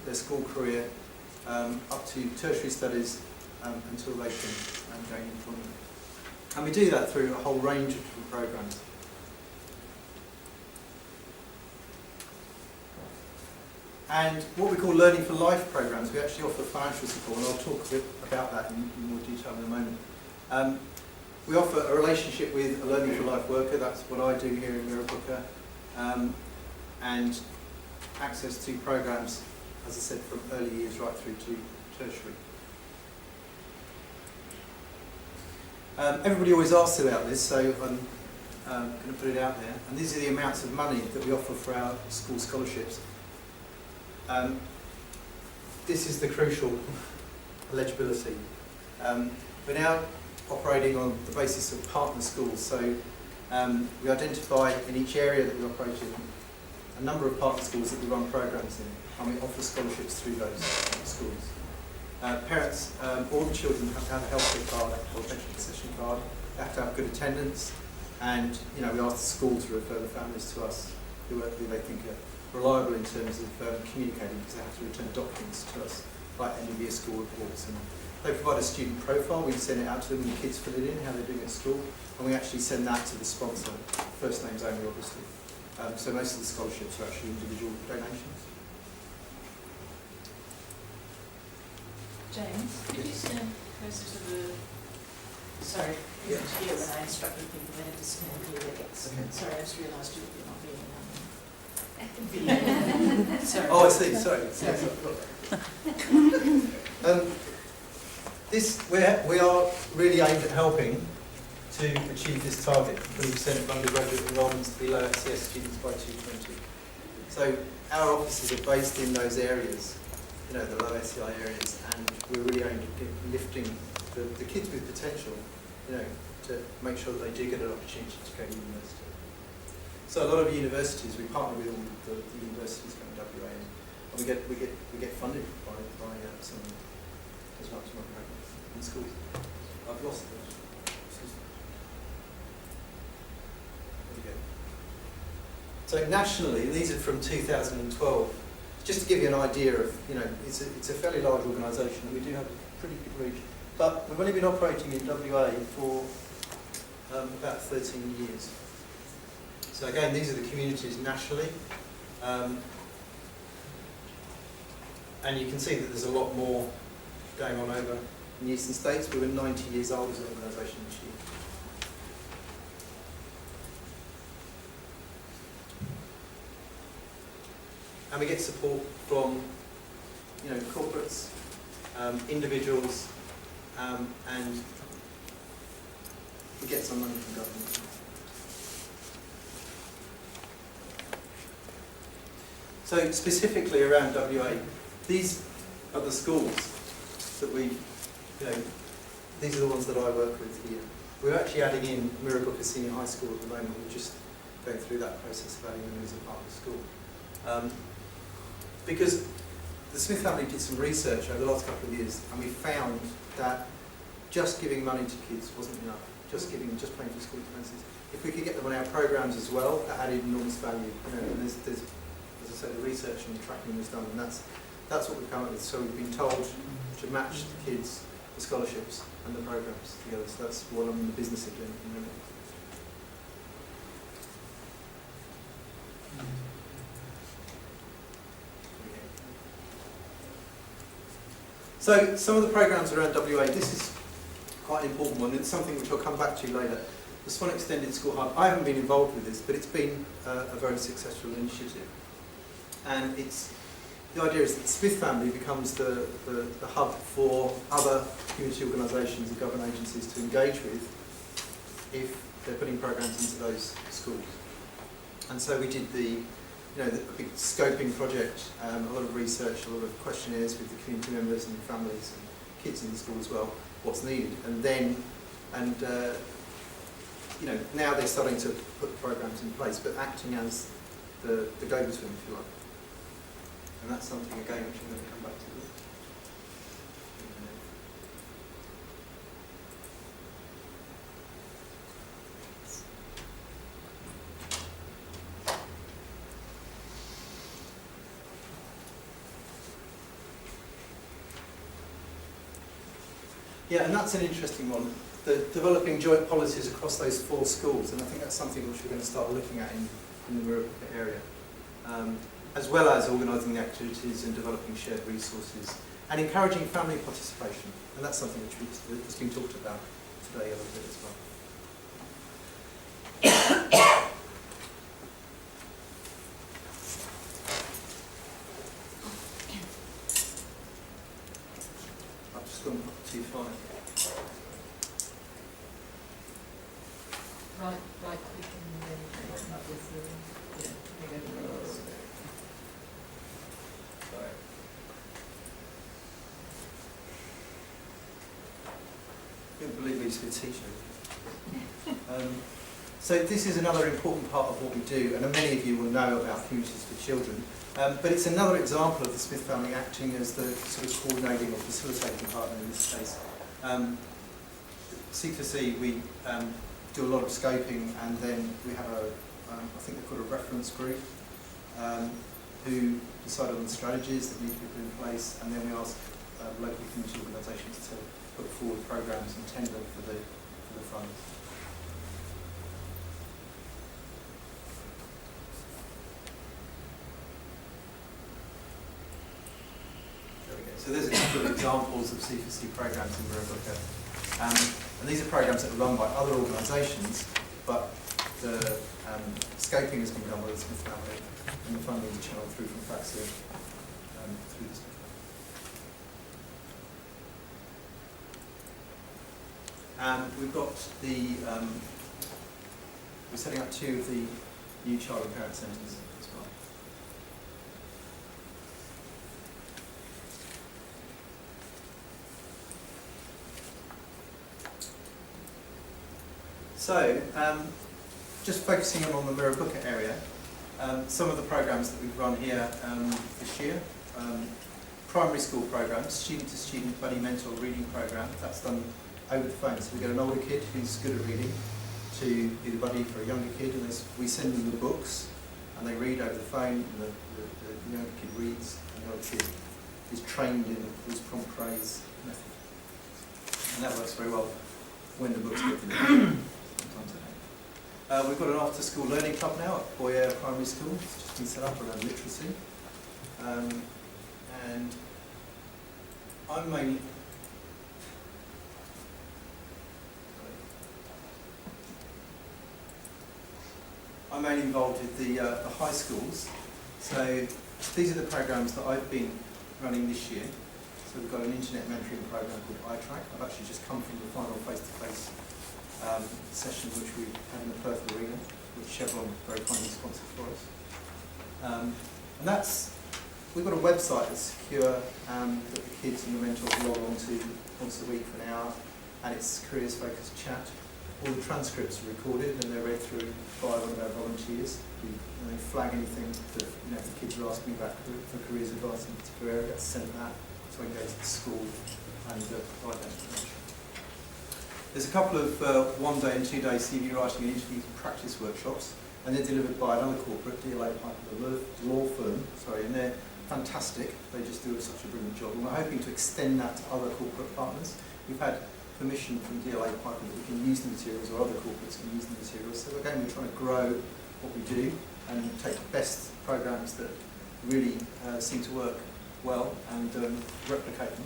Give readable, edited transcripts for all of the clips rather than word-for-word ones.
their school career up to tertiary studies until they can gain employment. And we do that through a whole range of different programs. And what we call Learning for Life programs, we actually offer financial support, and I'll talk a bit about that in more detail in a moment. We offer a relationship with a Learning for Life worker, that's what I do here in Mirrabooka, and access to programs, as I said, from early years right through to tertiary. Everybody always asks about this, so I'm going to put it out there. And these are the amounts of money that we offer for our school scholarships. This is the crucial eligibility. We're now operating on the basis of partner schools, so we identify in each area that we operate in a number of partner schools that we run programs in, and we offer scholarships through those schools. Parents, all the children have to have a healthcare card or a pension concession card. They have to have good attendance, and we ask the school to refer the families to us who they think are reliable in terms of communicating, because they have to return documents to us, like end of year school reports. And they provide a student profile. We send it out to them, and the kids fill it in, how they're doing at school, and we actually send that to the sponsor, first names only, obviously. So most of the scholarships are actually individual donations. James, could you stand closer to the... Sorry, yeah. To you when I instructed people they had to stand here. Okay. Sorry, I just realised you were not being video. Sorry. Oh, I see. Sorry. Yes, we are really aimed at helping to achieve this target, 20% of undergraduate enrolments to be low SES students by 2020. So our offices are based in those areas, the low SEI areas, and we're really aimed at lifting the kids with potential, to make sure that they do get an opportunity to go to university. So a lot of universities, we partner with all the universities from WA, and we get funded by some as much money in schools. I've lost it. So nationally, and these are from 2012, just to give you an idea of, it's a fairly large organisation, and we do have a pretty good reach. But we've only been operating in WA for about 13 years. So again, these are the communities nationally. And you can see that there's a lot more going on over in the eastern states. We were 90 years old as an organisation this year. And we get support from, corporates, individuals, and we get some money from government. So specifically around WA, these are the schools that these are the ones that I work with here. We're actually adding in Mirrabooka Senior High School at the moment. We're just going through that process of adding them as a part of the school. Because the Smith family did some research over the last couple of years, and we found that just giving money to kids wasn't enough. Just paying for school expenses. If we could get them on our programs as well, that added enormous value. And there's, as I said, the research and the tracking was done, and that's what we've come up with. So we've been told to match the kids, the scholarships, and the programs together. So that's what I'm in the business of doing at the moment. So some of the programs around WA, this is quite an important one. It's something which I'll come back to later. The Swan Extended School Hub. I haven't been involved with this, but it's been a very successful initiative. And the idea is that the Smith family becomes the hub for other community organisations and government agencies to engage with if they're putting programs into those schools. And so we did the big scoping project, a lot of research, a lot of questionnaires with the community members and families and kids in the school as well, what's needed. Now they're starting to put the programs in place, but acting as the go-between, if you like. And that's something, again, which I'm going to come back to. Yeah, and that's an interesting one. Developing joint policies across those 4 schools, and I think that's something which we're going to start looking at in the Mirrabooka area, as well as organising the activities and developing shared resources, and encouraging family participation, and that's something which has been talked about today a little bit as well. I've just gone too far. Right, click and then up with the, Sorry. I couldn't believe we used to be a teacher. So this is another important part of what we do, and many of you will know about Communities for Children. But it's another example of the Smith family acting as the sort of coordinating or facilitating partner in this case. C4C, we do a lot of scoping, and then we have I think they've got a reference group who decide on the strategies that need to be put in place, and then we ask local community organisations to put forward programmes and tender for the funds. So there's a couple of examples of C4C programmes in Mirrabooka. And these are programmes that are run by other organisations, but the scoping has been done by the Smith family, and the funding is channeled through from FACSA through the Smith family. And we've got we're setting up 2 of the new child and parent centres as well. So, just focusing on the Mirrabooka area, some of the programmes that we've run here this year, primary school programmes, student-to-student buddy mentor reading programme, that's done over the phone. So we get an older kid who's good at reading to be the buddy for a younger kid, and we send them the books, and they read over the phone, and the younger kid reads, and the older kid is trained in this prompt praise method. And that works very well when the books get delivered. We've got an after-school learning club now at Boyer Primary School. It's just been set up around literacy. And I'm mainly... I'm mainly involved with the high schools. So these are the programmes that I've been running this year. So we've got an internet mentoring programme called iTrack. I've actually just come from the final face-to-face session which we had in the Perth arena, which Chevron very kindly sponsored for us. And we've got a website that's secure that the kids and the mentors log on to once a week for an hour, and it's careers-focused chat. All the transcripts are recorded and they're read through by one of our volunteers. And they flag anything that if the kids are asking about for careers advice in a particular area, it's sent that to engage the school and provide that information. There's a couple of 1-day and 2-day CV writing and interview practice workshops, and they're delivered by another corporate, DLA Piper law firm, and they're fantastic. They just do such a brilliant job, and we're hoping to extend that to other corporate partners. We've had permission from DLA Piper that we can use the materials, or other corporates can use the materials. So again, we're trying to grow what we do and take the best programmes that really seem to work well and replicate them.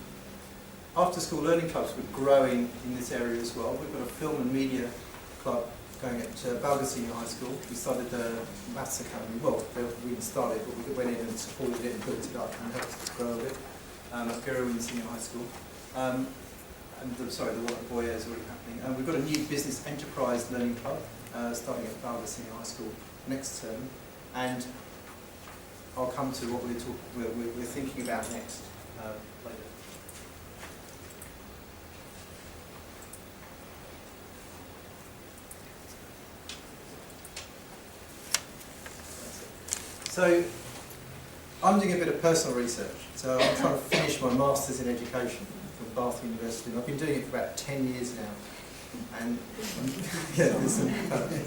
After-school learning clubs, we're growing in this area as well. We've got a film and media club going at Balga Senior High School. We started the Maths Academy. Well, we didn't start it, but we went in and supported it and built it up and helped us grow it at Gerwin Senior High School. The one at Boyer is already happening. And we've got a new business enterprise learning club starting at Balga Senior High School next term. And I'll come to what we're thinking about next later. So, I'm doing a bit of personal research. So I'm trying to finish my Masters in Education from Bath University. And I've been doing it for about 10 years now. And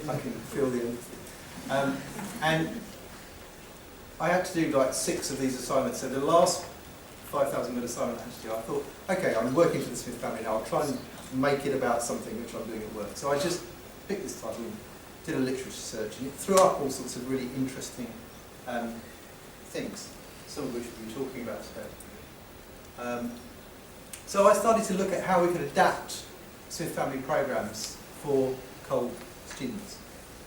I can feel the empathy. And I had to do like 6 of these assignments. So the last 5,000 word assignment actually. I thought, okay, I'm working for the Smith family now, I'll try and make it about something which I'm doing at work. So I just picked this title and did a literature search, and it threw up all sorts of really interesting things, some of which we'll be talking about today. So I started to look at how we could adapt Smith family programs for COL students.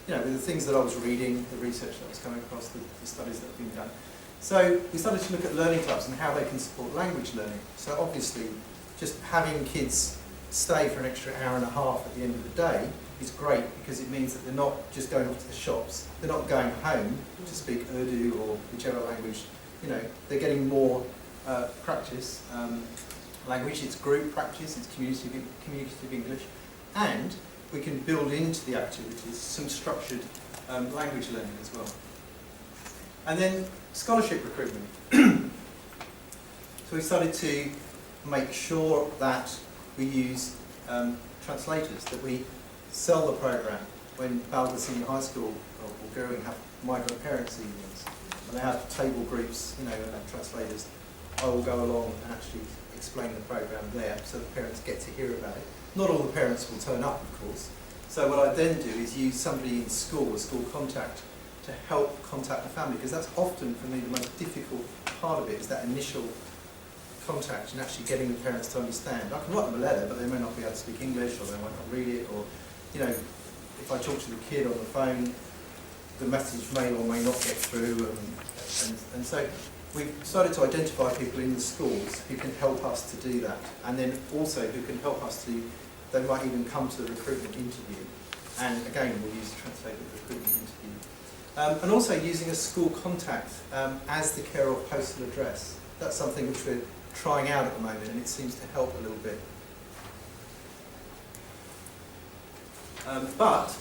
You know, with the things that I was reading, the research that was coming across, the studies that have been done. So we started to look at learning clubs and how they can support language learning. So obviously, just having kids stay for an extra hour and a half at the end of the day is great, because it means that they're not just going off to the shops, they're not going home to speak Urdu or whichever language, you know, they're getting more practice. Language, it's group practice, it's communicative English, and we can build into the activities some structured language learning as well. And then scholarship recruitment. So we started to make sure that we use translators, that we sell the programme. When Balga Senior High School or Goering have migrant parents evenings, and they have table groups, you know, and translators, I will go along and actually explain the programme there so the parents get to hear about it. Not all the parents will turn up, of course. So what I then do is use somebody in school, a school contact, to help contact the family, because that's often, for me, the most difficult part of it, is that initial contact and actually getting the parents to understand. I can write them a letter, but they may not be able to speak English, or they might not read it, or, you know, if I talk to the kid on the phone, the message may or may not get through, and so we've started to identify people in the schools who can help us to do that, and then also who can help us to, they might even come to the recruitment interview, and again we'll use the translated recruitment interview. And also using a school contact as the carer of postal address. That's something which we're trying out at the moment, and it seems to help a little bit. But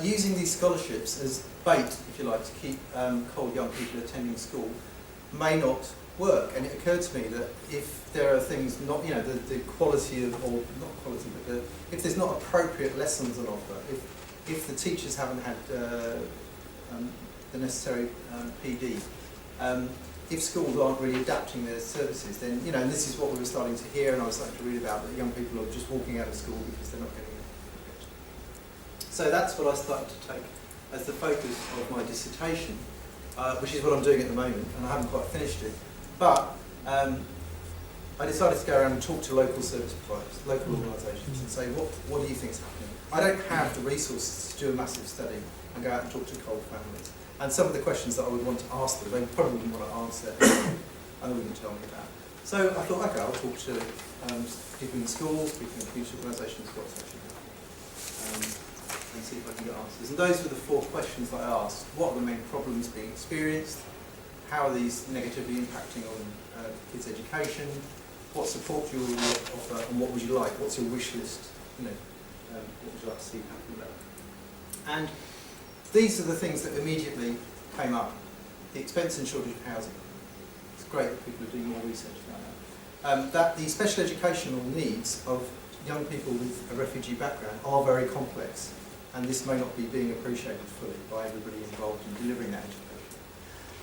using these scholarships as bait, if you like, to keep COL young people attending school may not work. And it occurred to me that if there are things not, you know, the quality of, or not quality, but if there's not appropriate lessons on offer, if the teachers haven't had the necessary PD, if schools aren't really adapting their services, then, you know, and this is what we were starting to hear, and I was starting to read about, that young people are just walking out of school because they're not getting it. So that's what I started to take as the focus of my dissertation, which is what I'm doing at the moment, and I haven't quite finished it. But I decided to go around and talk to local service providers, local organisations, and say, what do you think is happening? I don't have the resources to do a massive study and go out and talk to COL families. And some of the questions that I would want to ask them, they probably wouldn't want to answer, and they wouldn't tell me about. So I thought, okay, I'll talk to people in schools, people in community organisations, what's actually happening, and see if I can get answers. And those were the 4 questions that I asked. What are the main problems being experienced? How are these negatively impacting on kids' education? What support do you offer, and what would you like? What's your wish list? You know, what would you like to see happen there? And these are the things that immediately came up. The expense and shortage of housing. It's great that people are doing more research about that. That the special educational needs of young people with a refugee background are very complex, and this may not be being appreciated fully by everybody involved in delivering that education.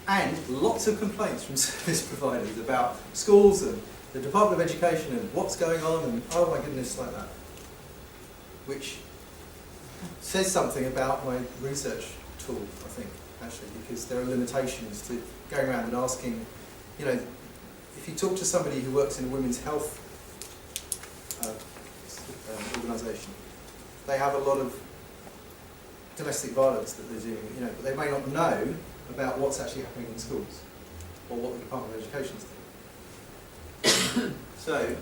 And lots of complaints from service providers about schools and the Department of Education and what's going on, and oh my goodness, like that. Which says something about my research tool, I think, actually, because there are limitations to going around and asking, you know, if you talk to somebody who works in a women's health organisation, they have a lot of domestic violence that they're doing, you know, but they may not know about what's actually happening in schools or what the Department of Education is doing. So,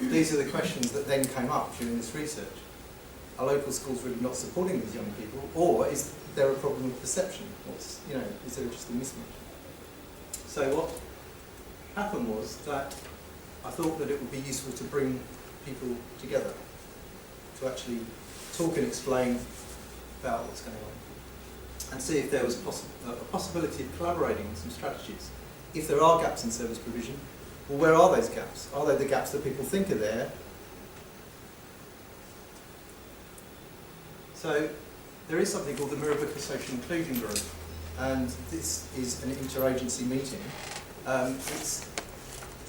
these are the questions that then came up during this research. Are local schools really not supporting these young people, or is there a problem with perception? What's, you know, is there just a mismatch? So what happened was that I thought that it would be useful to bring people together to actually talk and explain about what's going on, and see if there was a possibility of collaborating on some strategies. If there are gaps in service provision, well, where are those gaps? Are they the gaps that people think are there? So there is something called the Mirrabooka Social Inclusion Group, and this is an interagency meeting It's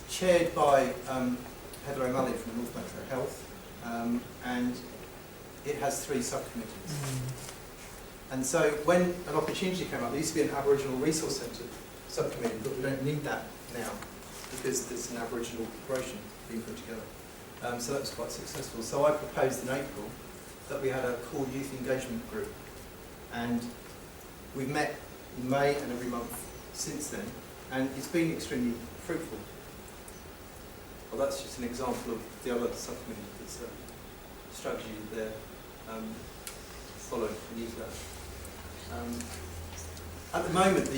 chaired by Heather O'Malley from North Metro Health, and it has 3 subcommittees. And so when an opportunity came up, there used to be an Aboriginal Resource Centre subcommittee, but we don't need that now because there's an Aboriginal operation being put together. So that was quite successful. So I proposed in April that we had a core youth engagement group, and we've met in May and every month since then, and it's been extremely fruitful. Well, that's just an example of the other subcommittee. It's a strategy that they're following and use that. At the moment, the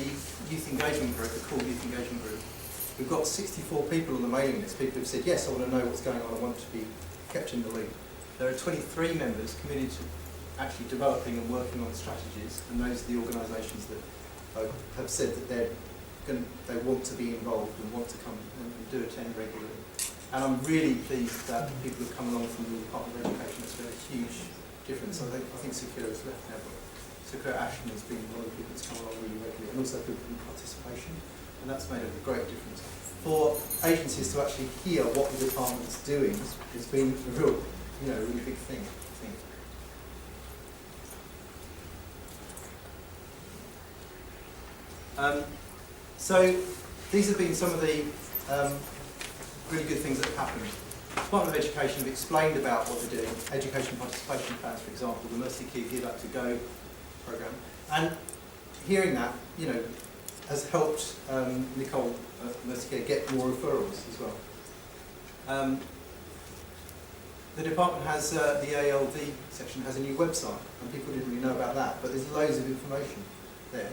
youth engagement group, the core youth engagement group, we've got 64 people on the mailing list. People have said, yes, I want to know what's going on, I want to be kept in the loop. There are 23 members committed to actually developing and working on strategies, and those are the organisations that have said that they want to be involved and want to come and do attend regularly. And I'm really pleased that people have come along from the Department of Education. It's been a huge difference. I think Secure has left now, but Secure Ashton has been one of the people that's come along really regularly, and also people in participation, and that's made a great difference. For agencies to actually hear what the department's doing, it's been a real, really big thing, I think. So these have been some of the really good things that have happened. The Department of Education have explained about what they're doing, education participation plans, for example, the Mercy Key Give Back to Go programme. And hearing that, has helped Nicole at Mercy Care get more referrals as well. The department has, the ALD section has a new website, and people didn't really know about that, but there's loads of information there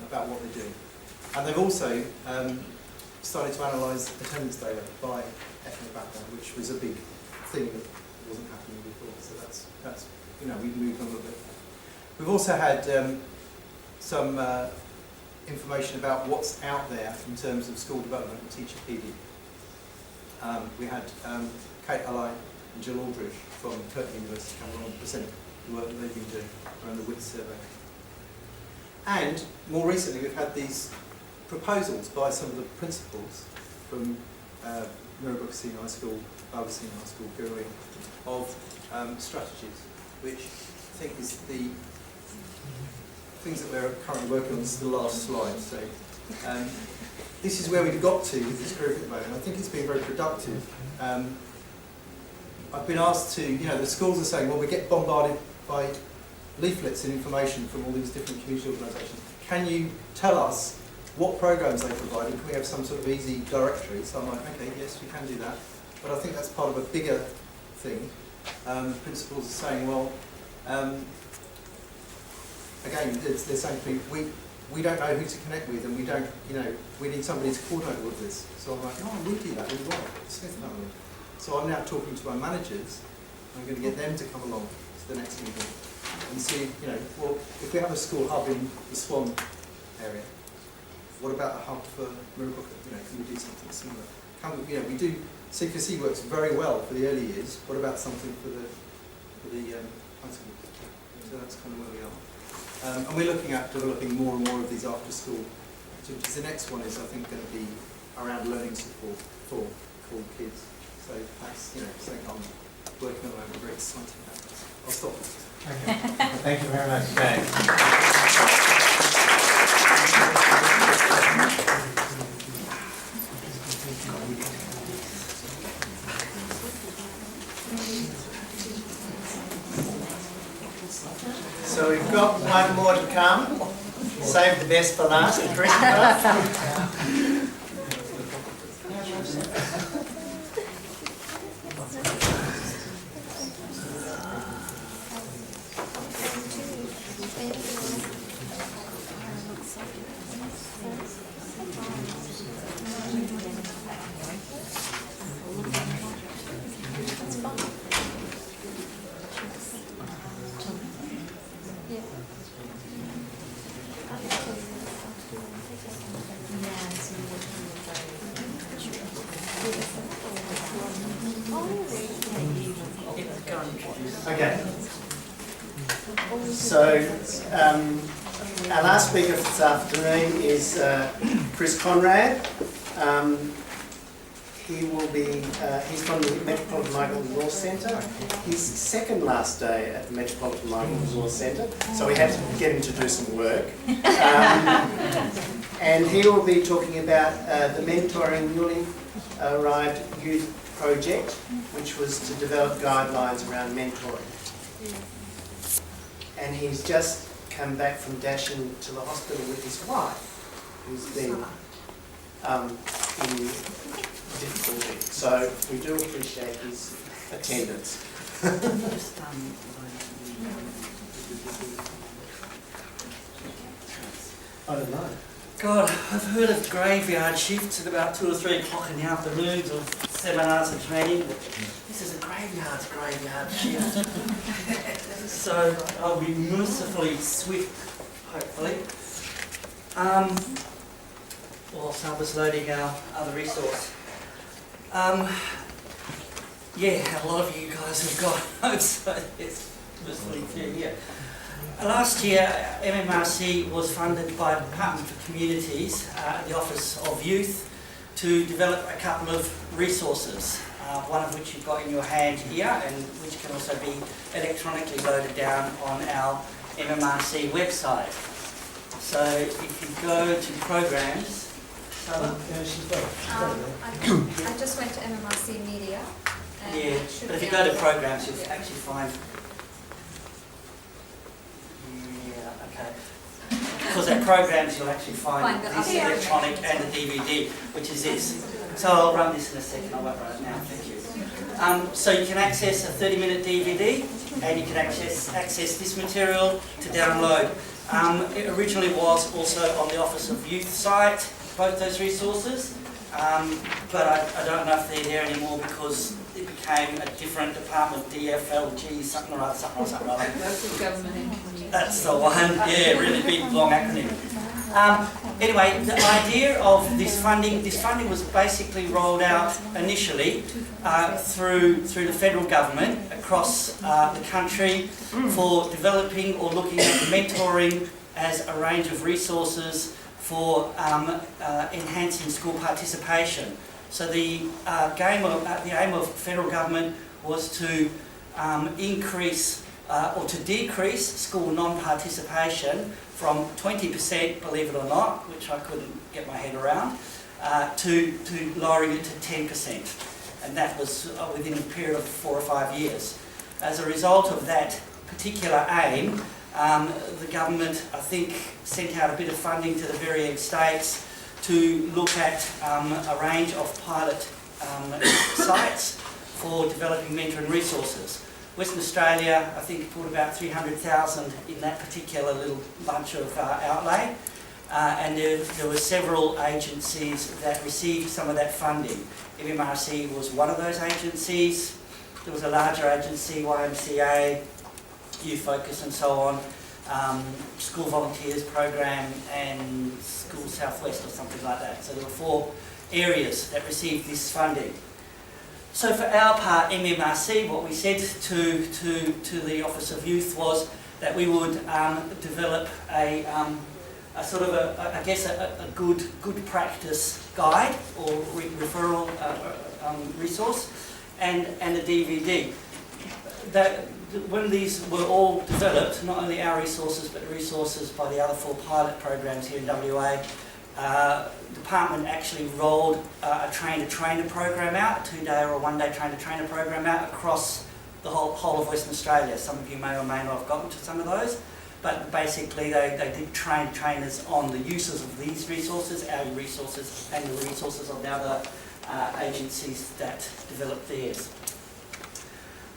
about what they're doing. And they've also started to analyse attendance data by ethnic background, which was a big thing that wasn't happening before. So that's we've moved on a little bit. We've also had some information about what's out there in terms of school development and teacher PD. We had Kate Alley and Jill Aldridge from Perth University come along and present the work that they've been doing around the WITS survey. And more recently, we've had these proposals by some of the principals from Mirrabrook Senior High School, Barber Senior High School, Gurley, of strategies, which I think is the things that we're currently working on. This is the last slide. So this is where we've got to with this group at the moment. I think it's been very productive. I've been asked to, the schools are saying, well, we get bombarded by leaflets and information from all these different community organisations. Can you tell us what programmes they provide, and can we have some sort of easy directory? So I'm like, okay, yes, we can do that. But I think that's part of a bigger thing. Principals are saying, well, again, they're saying to me, we don't know who to connect with, and we don't, we need somebody to coordinate all of this. So I'm like, oh, we do that really well, the Smith family. So I'm now talking to my managers. I'm going to get them to come along to the next meeting and see, well, if we have a school hub in the Swan area, what about a hub for Mirrabrook? Can we do something similar? Can we, we do, C4C works very well for the early years. What about something for the high school? So that's kind of where we are. And we're looking at developing more and more of these after-school activities. The next one is, I think, going to be around learning support for called kids. So that's, something I'm working on. I'm very excited about this. I'll stop. Okay. Thank you very much, Jay. So we've got one more to come. Save the best for last, Christopher. Okay. So Our last speaker this afternoon is Chris Conrad. He's from the Metropolitan Migrant Resource Centre. His second last day at the Metropolitan Migrant Resource Centre, so we had to get him to do some work. And he will be talking about the mentoring newly arrived youth project, which was to develop guidelines around mentoring. And he's just come back from dashing to the hospital with his wife, who's been in difficulty. So we do appreciate his attendance. I don't know. God, I've heard of graveyard shifts at about 2 or 3 o'clock in the afternoons of seminars and training. This is a graveyard shift. So I'll be mercifully swift, hopefully. Whilst I was loading our other resource. Yeah, a lot of you guys have got notes, so it's mercifully clear here. Last year, MMRC was funded by the Department for Communities, the Office of Youth, to develop a couple of resources, one of which you've got in your hand here, and which can also be electronically loaded down on our MMRC website. So if you go to programs, I just went to MMRC Media. And yeah, it should but if be you go to on- programs, you'll actually find. Yeah, okay. Because at programs, you'll actually find Find the this other- electronic and the DVD, which is this. So I'll run this in a second. I won't run it now. Thank you. So you can access a 30-minute DVD, and you can access this material to download. It originally was also on the Office of Youth site, both those resources, but I don't know if they're there anymore because it became a different department, DFLG, something or other. Local government and community. That's the one, yeah, really big, long acronym. Anyway, the idea of this funding was basically rolled out initially through the federal government across the country for developing or looking at mentoring as a range of resources for enhancing school participation. So the aim of federal government was to increase or to decrease school non-participation from 20%, believe it or not, which I couldn't get my head around, to lowering it to 10%. And that was within a period of 4 or 5 years. As a result of that particular aim, the government, I think, sent out a bit of funding to the varying states to look at a range of pilot sites for developing mentoring resources. Western Australia, I think, put about 300,000 in that particular little bunch of outlay, and there were several agencies that received some of that funding. MMRC was one of those agencies. There was a larger agency, YMCA, Youth Focus and so on, School Volunteers Program and School Southwest or something like that. So there were 4 areas that received this funding. So for our part, MMRC, what we said to the Office of Youth was that we would develop a sort of a good practice guide or referral resource and a DVD. When these were all developed, not only our resources but resources by the other 4 pilot programs here in WA, the department actually rolled a train-to-trainer program out, a 2-day or a 1-day train-to-trainer program out across the whole of Western Australia. Some of you may or may not have gotten to some of those, but basically they did train trainers on the uses of these resources, our resources, and the resources of the other agencies that developed theirs.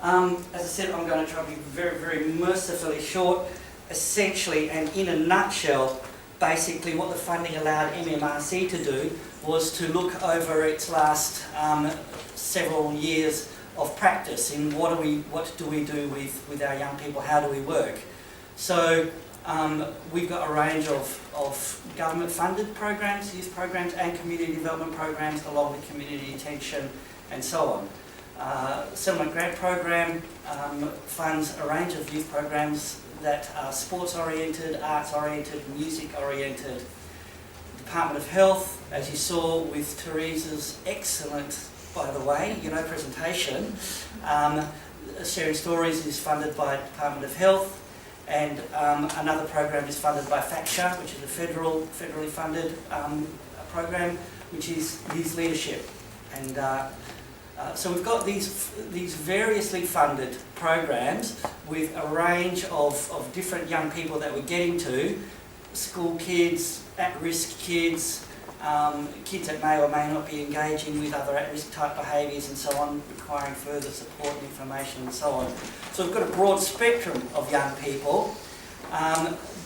As I said, I'm going to try to be very, very mercifully short. Essentially, and in a nutshell, basically what the funding allowed MMRC to do was to look over its last several years of practice in what do we do with our young people, how do we work. So we've got a range of government-funded programs, youth programs and community development programs along with community attention and so on. Settlement Grant Program funds a range of youth programs that are sports oriented, arts oriented, music oriented. Department of Health, as you saw with Teresa's excellent, by the way, presentation. Sharing Stories is funded by Department of Health, and another program is funded by FACTIA, which is a federally funded program, which is youth leadership. And so we've got these variously funded programs with a range of different young people that we're getting to, school kids, at-risk kids, kids that may or may not be engaging with other at-risk type behaviours and so on, requiring further support and information and so on. So we've got a broad spectrum of young people,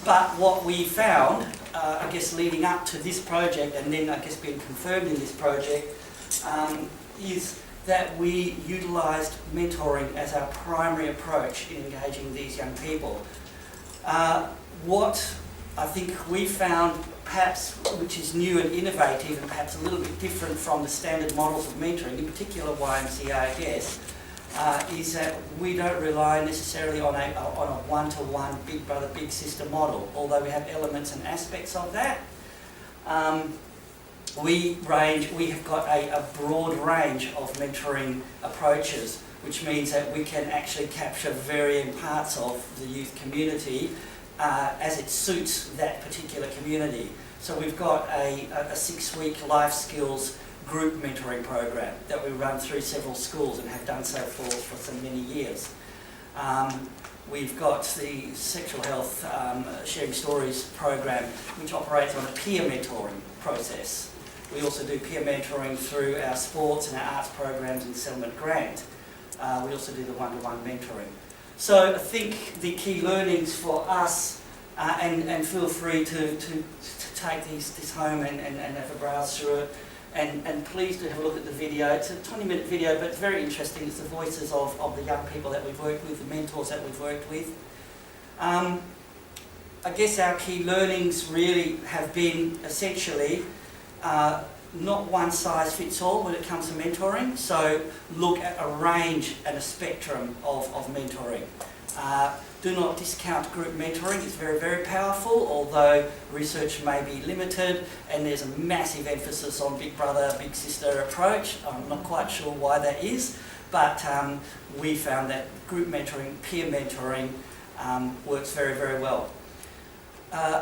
but what we found, I guess leading up to this project and then I guess being confirmed in this project, is that we utilised mentoring as our primary approach in engaging these young people. What I think we found, perhaps, which is new and innovative and perhaps a little bit different from the standard models of mentoring, in particular YMCA, I guess, is that we don't rely necessarily on a one-to-one big brother, big sister model, although we have elements and aspects of that. We have got a broad range of mentoring approaches, which means that we can actually capture varying parts of the youth community as it suits that particular community. So we've got a 6-week life skills group mentoring program that we run through several schools and have done so for so many years. We've got the Sexual Health Sharing Stories program, which operates on a peer mentoring process. We also do peer mentoring through our sports and our arts programs and Settlement Grant. We also do the one-to-one mentoring. So I think the key learnings for us, and feel free to take this home and have a browse through it, and please do have a look at the video. It's a 20-minute video, but it's very interesting. It's the voices of the young people that we've worked with, the mentors that we've worked with. I guess our key learnings really have been essentially not one size fits all when it comes to mentoring, so look at a range and a spectrum of mentoring. Do not discount group mentoring, it's very, very powerful, although research may be limited and there's a massive emphasis on big brother, big sister approach. I'm not quite sure why that is, but we found that group mentoring, peer mentoring works very, very well.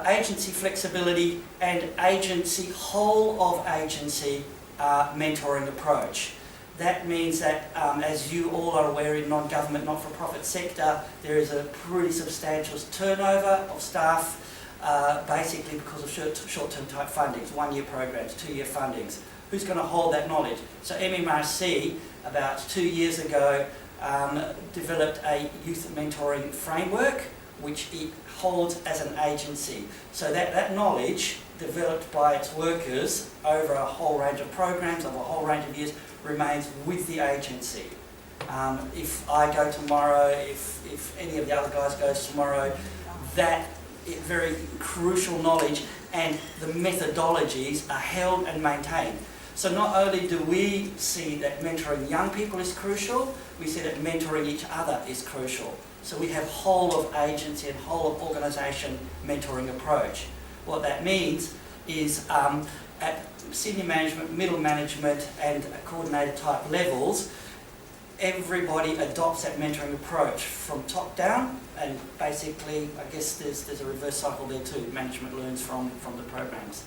Agency flexibility and agency, whole of agency mentoring approach. That means that, as you all are aware, in non-government, not-for-profit sector, there is a pretty substantial turnover of staff, basically because of short-term type fundings, 1-year programs, 2-year fundings. Who's going to hold that knowledge? So MMRC, about 2 years ago, developed a youth mentoring framework, which it holds as an agency. So that knowledge, developed by its workers over a whole range of programs, over a whole range of years, remains with the agency. If I go tomorrow, if any of the other guys goes tomorrow, that very crucial knowledge and the methodologies are held and maintained. So not only do we see that mentoring young people is crucial, we see that mentoring each other is crucial. So we have whole of agency and whole of organisation mentoring approach. What that means is at senior management, middle management and coordinator type levels, everybody adopts that mentoring approach from top down, and basically I guess there's a reverse cycle there too. Management learns from the programs.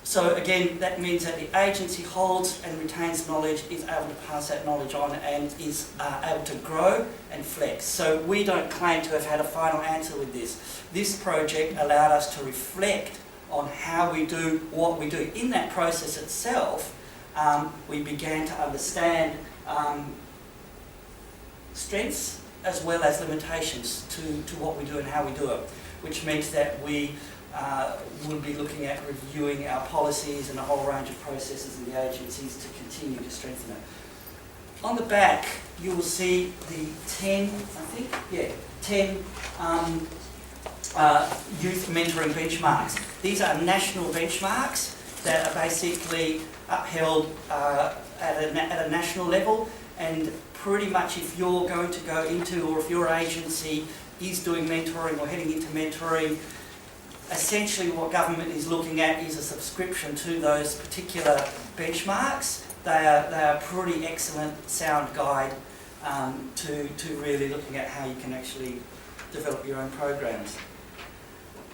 So again, that means that the agency holds and retains knowledge, is able to pass that knowledge on and is able to grow and flex. So we don't claim to have had a final answer with this. This project allowed us to reflect on how we do what we do. In that process itself, we began to understand strengths as well as limitations to what we do and how we do it, which means that we will be looking at reviewing our policies and a whole range of processes in the agencies to continue to strengthen it. On the back, you will see the 10 youth mentoring benchmarks. These are national benchmarks that are basically upheld at a national level, and pretty much if you're going to go into, or if your agency is doing mentoring or heading into mentoring, essentially what government is looking at is a subscription to those particular benchmarks. They are pretty excellent sound guide to really looking at how you can actually develop your own programs.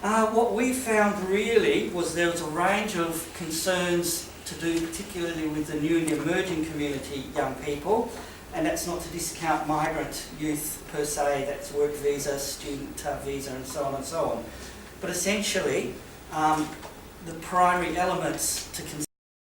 What we found really was there was a range of concerns to do particularly with the new and emerging community young people, and that's not to discount migrant youth per se, that's work visa, student visa and so on and so on. But essentially, the primary elements to consider